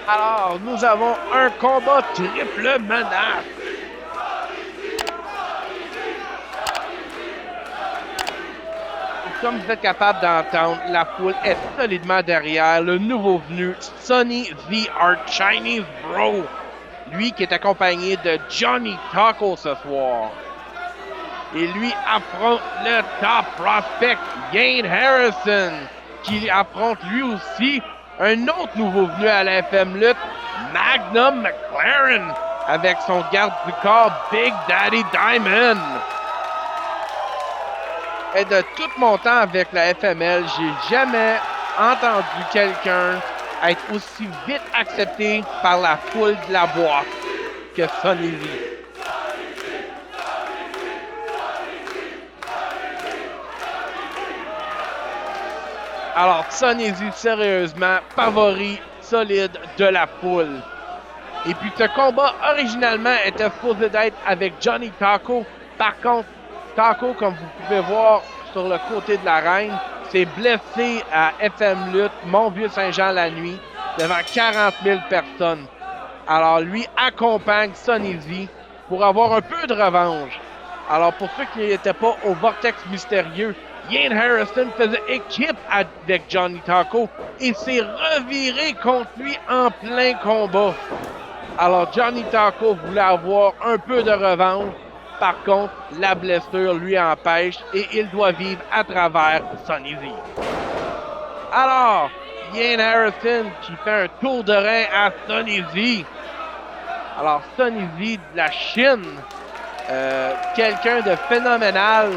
Alors, nous avons un combat triple menace. Comme vous êtes capable d'entendre, la foule est solidement derrière le nouveau venu Sonny the Art Chinese Bro. Lui qui est accompagné de Johnny Taco ce soir. Et lui affronte le top prospect Yane Harrison, qui affronte lui aussi un autre nouveau venu à la FM Lutte, Magnum McLaren, avec son garde du corps Big Daddy Diamond. Et de tout mon temps avec la FML, j'ai jamais entendu quelqu'un être aussi vite accepté par la foule de la boîte que Sonny Lee. Alors, Sonny Lee, sérieusement, favori solide de la foule. Et puis, ce combat, originalement, était supposé d'être avec Johnny Taco. Par contre, Taco, comme vous pouvez voir sur le côté de l'arène, s'est blessé à FM Lutte, Mont-Vieux-Saint-Jean la nuit, devant 40 000 personnes. Alors, lui accompagne Sonny Z pour avoir un peu de revanche. Alors, pour ceux qui n'étaient pas au Vortex mystérieux, Yane Harrison faisait équipe avec Johnny Taco et s'est reviré contre lui en plein combat. Alors, Johnny Taco voulait avoir un peu de revanche. Par contre, la blessure lui empêche et il doit vivre à travers Sonny Z. Alors, Yane Harrison qui fait un tour de rein à Sonny Z. Alors, Sonny Z de la Chine, quelqu'un de phénoménal.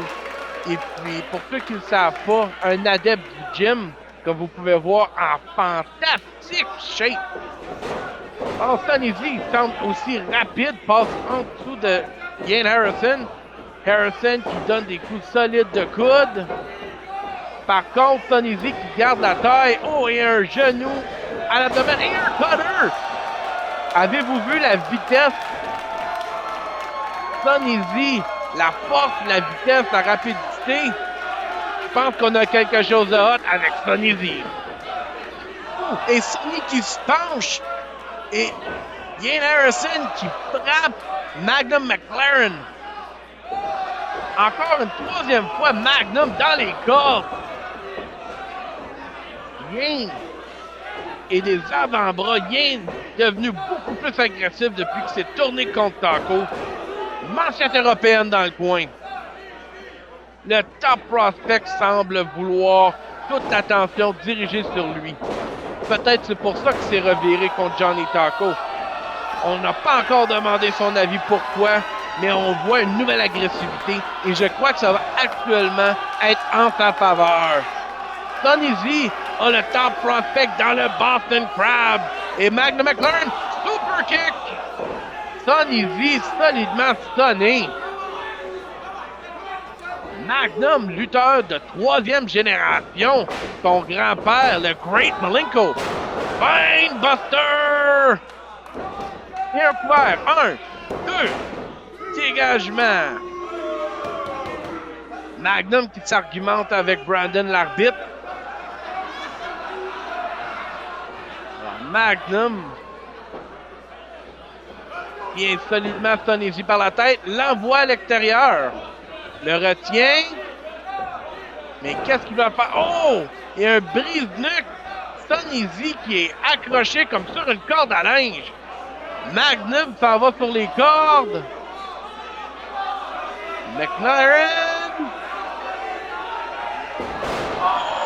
Et puis, pour ceux qui ne le savent pas, un adepte du gym, comme vous pouvez voir, en fantastique shape. Alors, Sonny Z semble aussi rapide, passe en dessous de Yane Harrison. Harrison qui donne des coups solides de coude. Par contre, Sonny Z qui garde la taille. Oh, et un genou à l'abdomen. Et un cutter! Avez-vous vu la vitesse? Sonny Z, la force, la vitesse, la rapidité. Je pense qu'on a quelque chose de hot avec Sonny Z. Et Sonny qui se penche. Et Yane Harrison qui frappe Magnum McLaren. Encore une troisième fois, Magnum dans les cordes. Yane et des avant-bras. Yane devenu beaucoup plus agressif depuis qu'il s'est tourné contre Taco. Manchette européenne dans le coin. Le top prospect semble vouloir toute l'attention dirigée sur lui. Peut-être c'est pour ça qu'il s'est reviré contre Johnny Taco. On n'a pas encore demandé son avis pourquoi, mais on voit une nouvelle agressivité et je crois que ça va actuellement être en sa faveur. Sonny Z a le top prospect dans le Boston Crab et Magnum McLaren, super kick! Sonny Z solidement sonné. Magnum, lutteur de troisième génération, son grand-père, le Great Malenko. Buster! Et un couvert. 1, 2, dégagement. Magnum qui s'argumente avec Brandon l'arbitre. Alors, Magnum vient solidement Sonny Z par la tête, l'envoie à l'extérieur. Le retient. Mais qu'est-ce qu'il va faire? Oh! Il y a un brise-nuque. Sonny Z qui est accroché comme sur une corde à linge. Magnum s'en va sur les cordes. McLaren.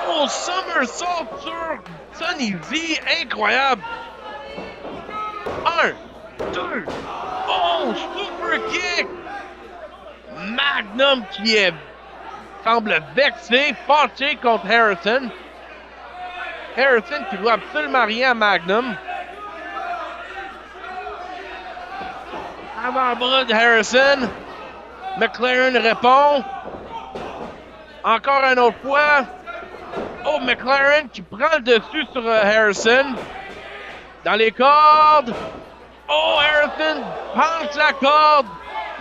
Oh! Somersault sur Sonny Z. Incroyable. 1, 2. Oh! Super kick. Magnum qui semble vexé, fâché contre Harrison. Harrison qui doit absolument rien à Magnum. Avant-bras de Harrison. McLaren répond. Encore une autre fois. Oh, McLaren qui prend le dessus sur Harrison. Dans les cordes. Oh, Harrison penche la corde.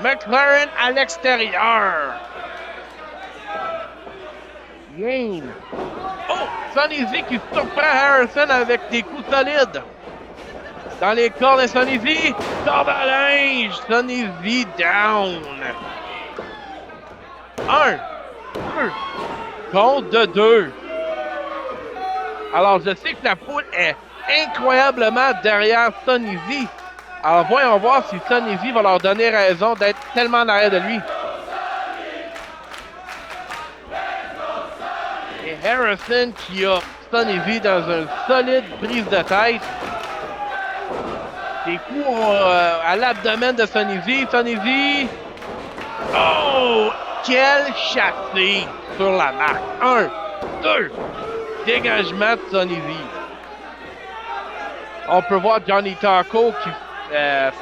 McLaren à l'extérieur. Yane. Oh, Sonny Z qui surprend Harrison avec des coups solides. Dans les cordes de Sonny V. Corde à linge. Sonny V down. 1, 2. Compte de 2. Alors, je sais que la foule est incroyablement derrière Sonny V. Alors, voyons voir si Sonny V va leur donner raison d'être tellement en arrière de lui. Et Harrison qui a Sonny V dans une solide prise de tête. Des coups à l'abdomen de Sonny V. Sonny V. Oh! Quel chassé sur la marque. 1, 2. Dégagement de Sonny V. On peut voir Johnny Taco qui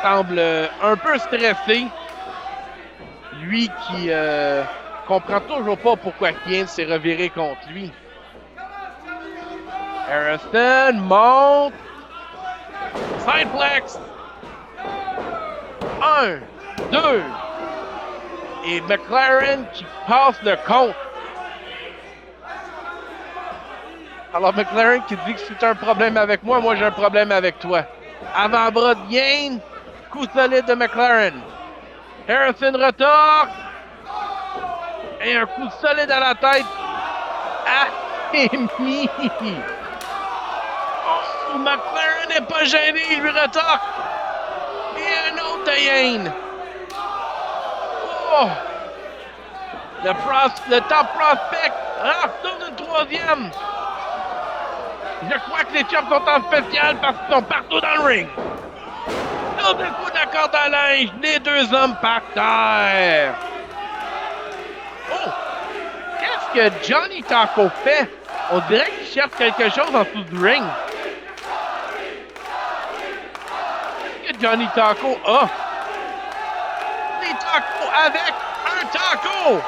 semble un peu stressé. Lui qui comprend toujours pas pourquoi Kane s'est reviré contre lui. Harrison monte. Sideplex. 1, 2. Et McLaren qui passe le compte. Alors McLaren qui dit que c'est un problème avec moi, moi j'ai un problème avec toi. Avant-bras de Yane. Coup solide de McLaren. Harrison retorque. Et un coup solide à la tête. Ah, Amy. Oh, McLaren n'est pas gêné, il lui retorque. Et un autre de Yane. Oh. Le top prospect retourne une troisième. Je crois que les chums sont en spécial parce qu'ils sont partout dans le ring. Double coup de corde à linge, les deux hommes par terre. Oh! Qu'est-ce que Johnny Taco fait? On dirait qu'il cherche quelque chose en dessous du ring. Qu'est-ce que Johnny Taco a? Des tacos avec un taco!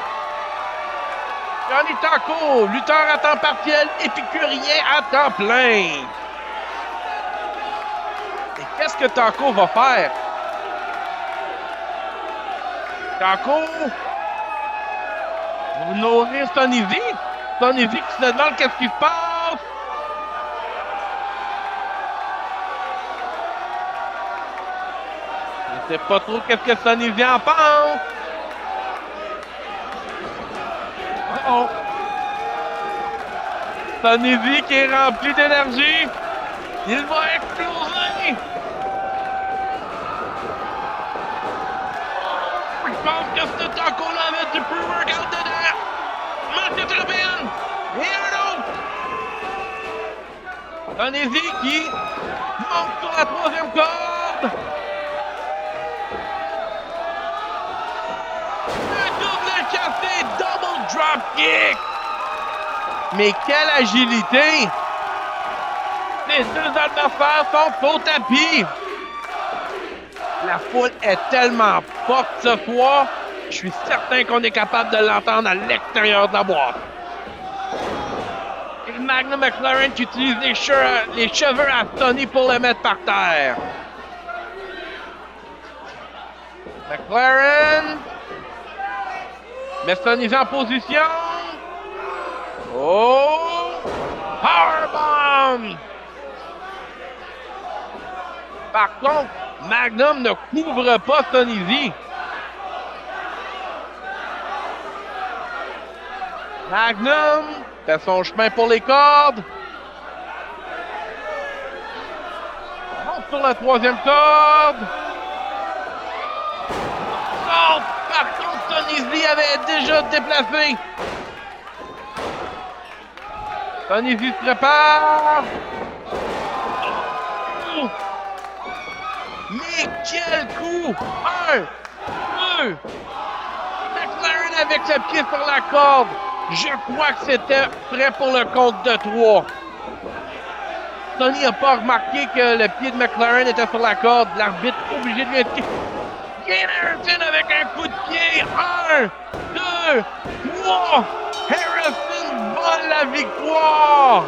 Johnny Taco, lutteur à temps partiel, épicurien à temps plein. Et qu'est-ce que Taco va faire? Taco, vous nourrir Sonny V? Sonny V qui se demande qu'est-ce qui se passe? Je sais pas trop qu'est-ce que Sonny V en pense. Oh. Sonny V qui est rempli d'énergie. Il va exploser. Je pense que ce taco-là avait du pre-workout dedans. Match européenne. Et un autre. Sonny V qui monte sur la troisième corde. Un double cassé, double drop kick. Mais quelle agilité! Les deux adversaires sont au tapis. La foule est tellement forte ce soir, je suis certain qu'on est capable de l'entendre à l'extérieur de la boîte. Et Magnum McLaren qui utilise les cheveux à Sonny pour le mettre par terre. McLaren met Sonny en position. Oh! Powerbomb! Par contre, Magnum ne couvre pas Sonny V. Magnum fait son chemin pour les cordes. Monte sur la troisième corde. Oh! Par contre, Sonny V avait déjà déplacé. Sonny V se prépare. Oh. Mais quel coup! 1, 2. McLaren avec le pied sur la corde. Je crois que c'était prêt pour le compte de 3. Sonny n'a pas remarqué que le pied de McLaren était sur la corde. L'arbitre est obligé de lui indiquer. Kane Harrison avec un coup de pied. 1, 2, 3. Harrison vole la victoire.